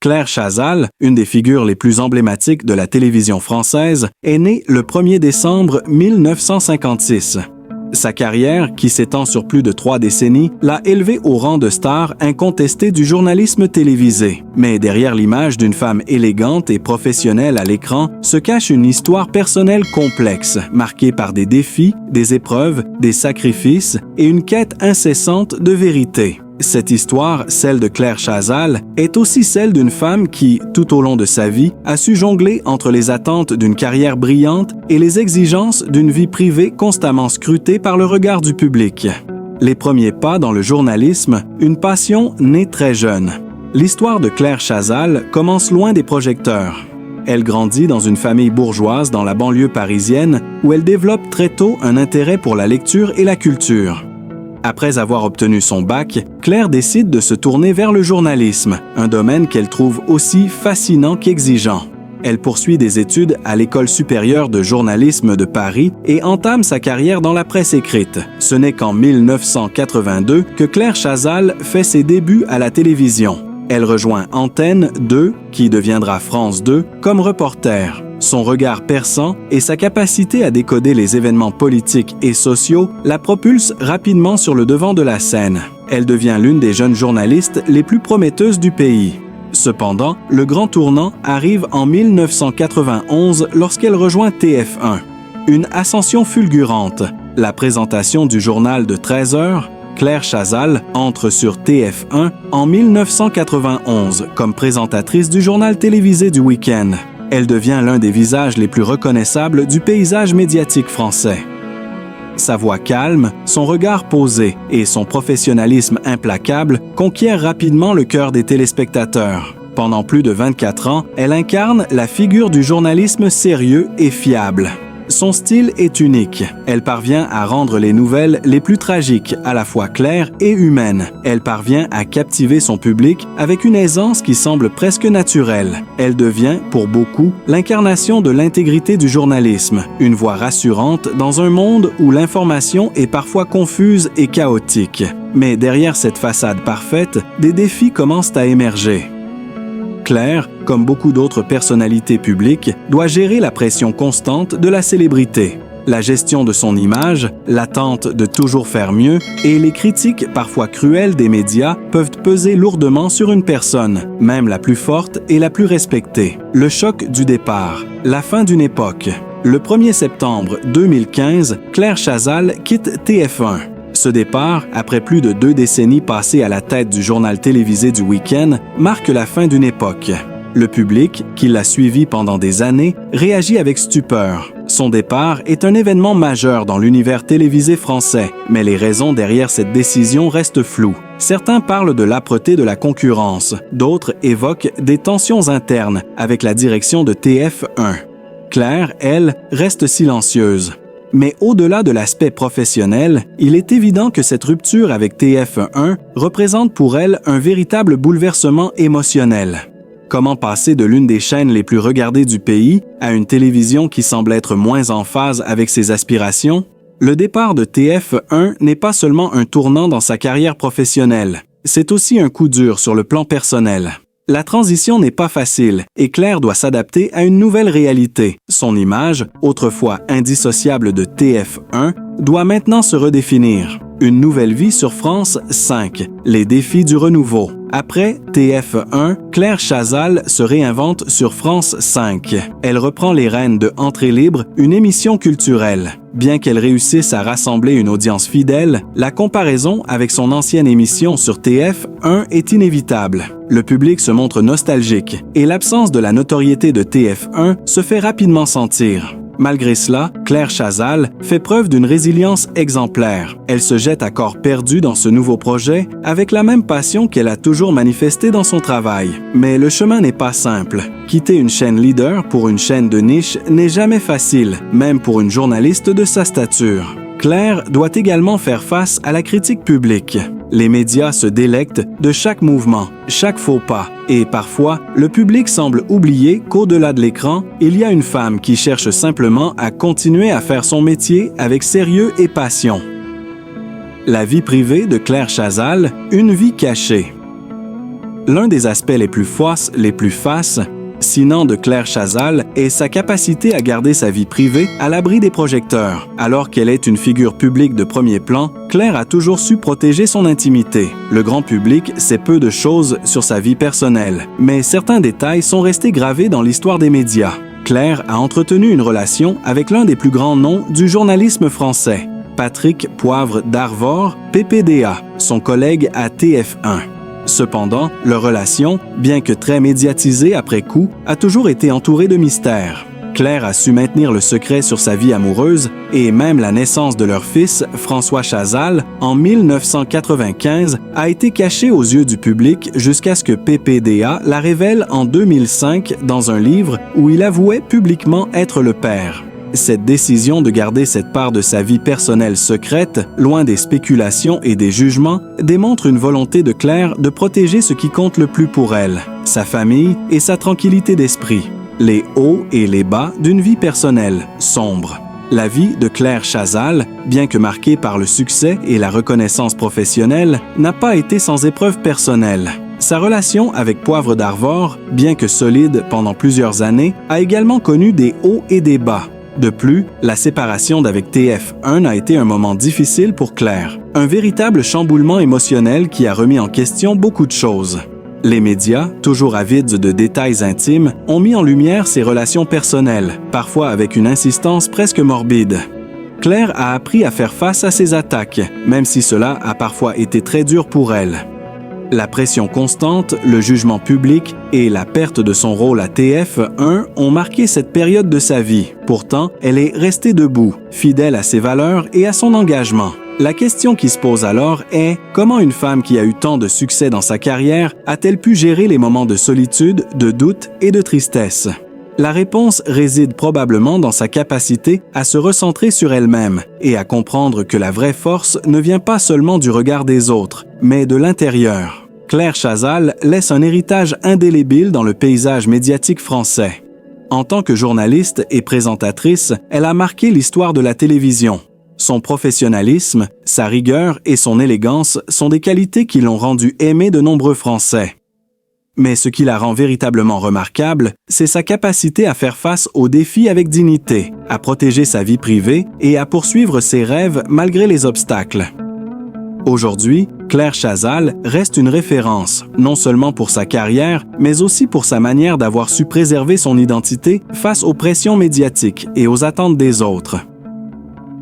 Claire Chazal, une des figures les plus emblématiques de la télévision française, est née le 1er décembre 1956. Sa carrière, qui s'étend sur plus de 3 décennies, l'a élevée au rang de star incontestée du journalisme télévisé. Mais derrière l'image d'une femme élégante et professionnelle à l'écran se cache une histoire personnelle complexe, marquée par des défis, des épreuves, des sacrifices et une quête incessante de vérité. Cette histoire, celle de Claire Chazal, est aussi celle d'une femme qui, tout au long de sa vie, a su jongler entre les attentes d'une carrière brillante et les exigences d'une vie privée constamment scrutée par le regard du public. Les premiers pas dans le journalisme, une passion née très jeune. L'histoire de Claire Chazal commence loin des projecteurs. Elle grandit dans une famille bourgeoise dans la banlieue parisienne où elle développe très tôt un intérêt pour la lecture et la culture. Après avoir obtenu son bac, Claire décide de se tourner vers le journalisme, un domaine qu'elle trouve aussi fascinant qu'exigeant. Elle poursuit des études à l'École supérieure de journalisme de Paris et entame sa carrière dans la presse écrite. Ce n'est qu'en 1982 que Claire Chazal fait ses débuts à la télévision. Elle rejoint Antenne 2, qui deviendra France 2, comme reporter. Son regard perçant et sa capacité à décoder les événements politiques et sociaux la propulsent rapidement sur le devant de la scène. Elle devient l'une des jeunes journalistes les plus prometteuses du pays. Cependant, le grand tournant arrive en 1991 lorsqu'elle rejoint TF1. Une ascension fulgurante, la présentation du journal de 13 heures, Claire Chazal entre sur TF1 en 1991 comme présentatrice du journal télévisé du week-end. Elle devient l'un des visages les plus reconnaissables du paysage médiatique français. Sa voix calme, son regard posé et son professionnalisme implacable conquièrent rapidement le cœur des téléspectateurs. Pendant plus de 24 ans, elle incarne la figure du journalisme sérieux et fiable. Son style est unique. Elle parvient à rendre les nouvelles les plus tragiques, à la fois claires et humaines. Elle parvient à captiver son public avec une aisance qui semble presque naturelle. Elle devient, pour beaucoup, l'incarnation de l'intégrité du journalisme, une voix rassurante dans un monde où l'information est parfois confuse et chaotique. Mais derrière cette façade parfaite, des défis commencent à émerger. Claire, comme beaucoup d'autres personnalités publiques, doit gérer la pression constante de la célébrité. La gestion de son image, l'attente de toujours faire mieux et les critiques parfois cruelles des médias peuvent peser lourdement sur une personne, même la plus forte et la plus respectée. Le choc du départ, la fin d'une époque. Le 1er septembre 2015, Claire Chazal quitte TF1. Ce départ, après plus de 2 décennies passées à la tête du journal télévisé du week-end, marque la fin d'une époque. Le public, qui l'a suivi pendant des années, réagit avec stupeur. Son départ est un événement majeur dans l'univers télévisé français, mais les raisons derrière cette décision restent floues. Certains parlent de l'âpreté de la concurrence, d'autres évoquent des tensions internes avec la direction de TF1. Claire, elle, reste silencieuse. Mais au-delà de l'aspect professionnel, il est évident que cette rupture avec TF1 représente pour elle un véritable bouleversement émotionnel. Comment passer de l'une des chaînes les plus regardées du pays à une télévision qui semble être moins en phase avec ses aspirations? Le départ de TF1 n'est pas seulement un tournant dans sa carrière professionnelle, c'est aussi un coup dur sur le plan personnel. La transition n'est pas facile et Claire doit s'adapter à une nouvelle réalité. Son image, autrefois indissociable de TF1, doit maintenant se redéfinir. Une nouvelle vie sur France 5, les défis du renouveau. Après TF1, Claire Chazal se réinvente sur France 5. Elle reprend les rênes de Entrée libre, une émission culturelle. Bien qu'elle réussisse à rassembler une audience fidèle, la comparaison avec son ancienne émission sur TF1 est inévitable. Le public se montre nostalgique et l'absence de la notoriété de TF1 se fait rapidement sentir. Malgré cela, Claire Chazal fait preuve d'une résilience exemplaire. Elle se jette à corps perdu dans ce nouveau projet avec la même passion qu'elle a toujours manifestée dans son travail. Mais le chemin n'est pas simple. Quitter une chaîne leader pour une chaîne de niche n'est jamais facile, même pour une journaliste de sa stature. Claire doit également faire face à la critique publique. Les médias se délectent de chaque mouvement, chaque faux pas, et parfois, le public semble oublier qu'au-delà de l'écran, il y a une femme qui cherche simplement à continuer à faire son métier avec sérieux et passion. La vie privée de Claire Chazal, une vie cachée. L'un des aspects les plus fascinants de Claire Chazal est sa capacité à garder sa vie privée à l'abri des projecteurs. Alors qu'elle est une figure publique de premier plan, Claire a toujours su protéger son intimité. Le grand public sait peu de choses sur sa vie personnelle, mais certains détails sont restés gravés dans l'histoire des médias. Claire a entretenu une relation avec l'un des plus grands noms du journalisme français, Patrick Poivre d'Arvor, PPDA, son collègue à TF1. Cependant, leur relation, bien que très médiatisée après coup, a toujours été entourée de mystères. Claire a su maintenir le secret sur sa vie amoureuse et même la naissance de leur fils, François Chazal, en 1995, a été cachée aux yeux du public jusqu'à ce que PPDA la révèle en 2005 dans un livre où il avouait publiquement être le père. Cette décision de garder cette part de sa vie personnelle secrète, loin des spéculations et des jugements, démontre une volonté de Claire de protéger ce qui compte le plus pour elle, sa famille et sa tranquillité d'esprit, les hauts et les bas d'une vie personnelle sombre. La vie de Claire Chazal, bien que marquée par le succès et la reconnaissance professionnelle, n'a pas été sans épreuves personnelles. Sa relation avec Poivre d'Arvor, bien que solide pendant plusieurs années, a également connu des hauts et des bas. De plus, la séparation d'avec TF1 a été un moment difficile pour Claire. Un véritable chamboulement émotionnel qui a remis en question beaucoup de choses. Les médias, toujours avides de détails intimes, ont mis en lumière ses relations personnelles, parfois avec une insistance presque morbide. Claire a appris à faire face à ces attaques, même si cela a parfois été très dur pour elle. La pression constante, le jugement public et la perte de son rôle à TF1 ont marqué cette période de sa vie. Pourtant, elle est restée debout, fidèle à ses valeurs et à son engagement. La question qui se pose alors est comment une femme qui a eu tant de succès dans sa carrière a-t-elle pu gérer les moments de solitude, de doute et de tristesse? La réponse réside probablement dans sa capacité à se recentrer sur elle-même et à comprendre que la vraie force ne vient pas seulement du regard des autres, mais de l'intérieur. Claire Chazal laisse un héritage indélébile dans le paysage médiatique français. En tant que journaliste et présentatrice, elle a marqué l'histoire de la télévision. Son professionnalisme, sa rigueur et son élégance sont des qualités qui l'ont rendue aimée de nombreux Français. Mais ce qui la rend véritablement remarquable, c'est sa capacité à faire face aux défis avec dignité, à protéger sa vie privée et à poursuivre ses rêves malgré les obstacles. Aujourd'hui, Claire Chazal reste une référence, non seulement pour sa carrière, mais aussi pour sa manière d'avoir su préserver son identité face aux pressions médiatiques et aux attentes des autres.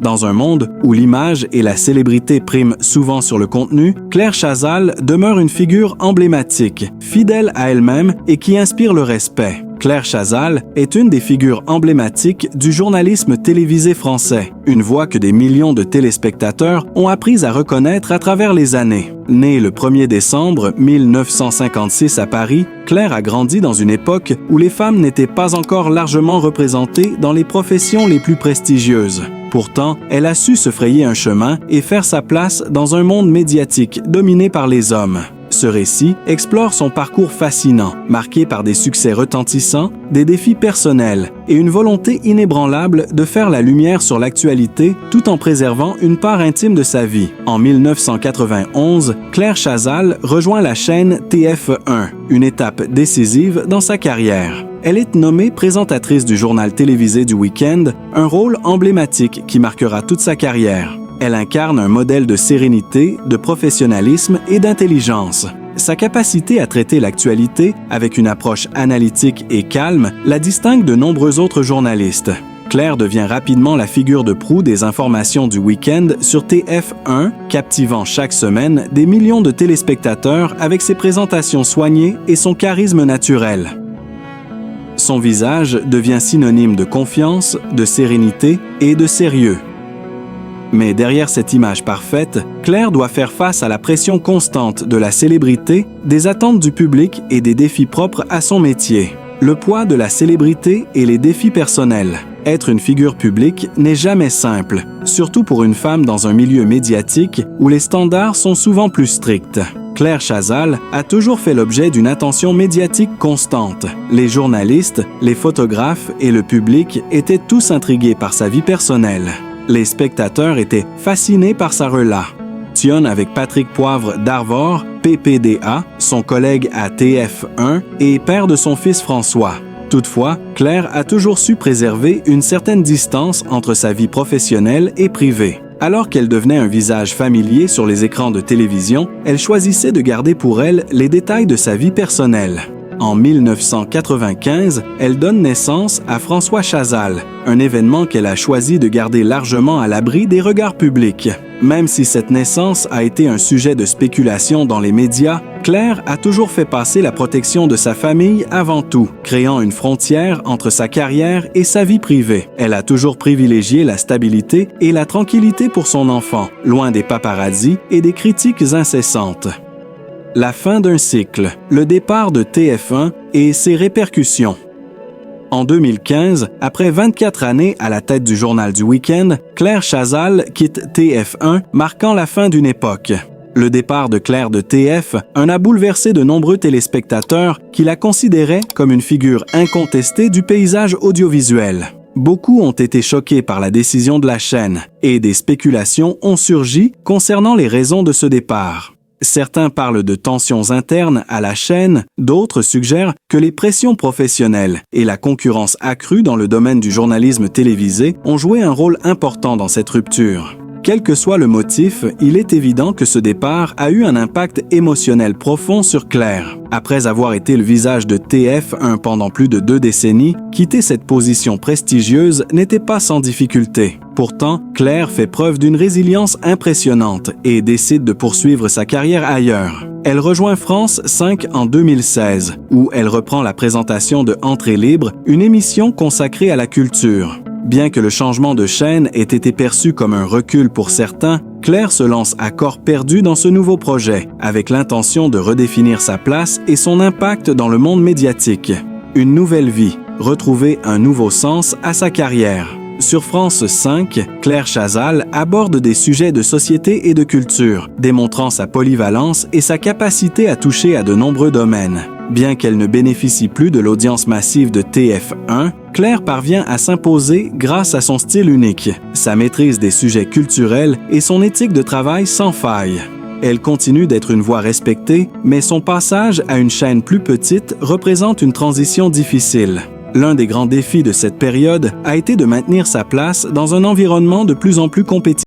Dans un monde où l'image et la célébrité priment souvent sur le contenu, Claire Chazal demeure une figure emblématique, fidèle à elle-même et qui inspire le respect. Claire Chazal est une des figures emblématiques du journalisme télévisé français, une voix que des millions de téléspectateurs ont appris à reconnaître à travers les années. Née le 1er décembre 1956 à Paris, Claire a grandi dans une époque où les femmes n'étaient pas encore largement représentées dans les professions les plus prestigieuses. Pourtant, elle a su se frayer un chemin et faire sa place dans un monde médiatique dominé par les hommes. Ce récit explore son parcours fascinant, marqué par des succès retentissants, des défis personnels et une volonté inébranlable de faire la lumière sur l'actualité tout en préservant une part intime de sa vie. En 1991, Claire Chazal rejoint la chaîne TF1, une étape décisive dans sa carrière. Elle est nommée présentatrice du journal télévisé du week-end, un rôle emblématique qui marquera toute sa carrière. Elle incarne un modèle de sérénité, de professionnalisme et d'intelligence. Sa capacité à traiter l'actualité avec une approche analytique et calme la distingue de nombreux autres journalistes. Claire devient rapidement la figure de proue des informations du week-end sur TF1, captivant chaque semaine des millions de téléspectateurs avec ses présentations soignées et son charisme naturel. Son visage devient synonyme de confiance, de sérénité et de sérieux. Mais derrière cette image parfaite, Claire doit faire face à la pression constante de la célébrité, des attentes du public et des défis propres à son métier. Le poids de la célébrité et les défis personnels. Être une figure publique n'est jamais simple, surtout pour une femme dans un milieu médiatique où les standards sont souvent plus stricts. Claire Chazal a toujours fait l'objet d'une attention médiatique constante. Les journalistes, les photographes et le public étaient tous intrigués par sa vie personnelle. Les spectateurs étaient fascinés par sa rela. Avec Patrick Poivre d'Arvor, PPDA, son collègue à TF1 et père de son fils François. Toutefois, Claire a toujours su préserver une certaine distance entre sa vie professionnelle et privée. Alors qu'elle devenait un visage familier sur les écrans de télévision, elle choisissait de garder pour elle les détails de sa vie personnelle. En 1995, elle donne naissance à François Chazal, un événement qu'elle a choisi de garder largement à l'abri des regards publics. Même si cette naissance a été un sujet de spéculation dans les médias, Claire a toujours fait passer la protection de sa famille avant tout, créant une frontière entre sa carrière et sa vie privée. Elle a toujours privilégié la stabilité et la tranquillité pour son enfant, loin des paparazzis et des critiques incessantes. La fin d'un cycle, le départ de TF1 et ses répercussions. En 2015, après 24 années à la tête du journal du week-end, Claire Chazal quitte TF1, marquant la fin d'une époque. Le départ de Claire de TF1 a bouleversé de nombreux téléspectateurs qui la considéraient comme une figure incontestée du paysage audiovisuel. Beaucoup ont été choqués par la décision de la chaîne et des spéculations ont surgi concernant les raisons de ce départ. Certains parlent de tensions internes à la chaîne, d'autres suggèrent que les pressions professionnelles et la concurrence accrue dans le domaine du journalisme télévisé ont joué un rôle important dans cette rupture. Quel que soit le motif, il est évident que ce départ a eu un impact émotionnel profond sur Claire. Après avoir été le visage de TF1 pendant plus de 2 décennies, quitter cette position prestigieuse n'était pas sans difficulté. Pourtant, Claire fait preuve d'une résilience impressionnante et décide de poursuivre sa carrière ailleurs. Elle rejoint France 5 en 2016, où elle reprend la présentation de Entrée libre, une émission consacrée à la culture. Bien que le changement de chaîne ait été perçu comme un recul pour certains, Claire se lance à corps perdu dans ce nouveau projet, avec l'intention de redéfinir sa place et son impact dans le monde médiatique. Une nouvelle vie, retrouver un nouveau sens à sa carrière. Sur France 5, Claire Chazal aborde des sujets de société et de culture, démontrant sa polyvalence et sa capacité à toucher à de nombreux domaines. Bien qu'elle ne bénéficie plus de l'audience massive de TF1, Claire parvient à s'imposer grâce à son style unique, sa maîtrise des sujets culturels et son éthique de travail sans faille. Elle continue d'être une voix respectée, mais son passage à une chaîne plus petite représente une transition difficile. L'un des grands défis de cette période a été de maintenir sa place dans un environnement de plus en plus compétitif.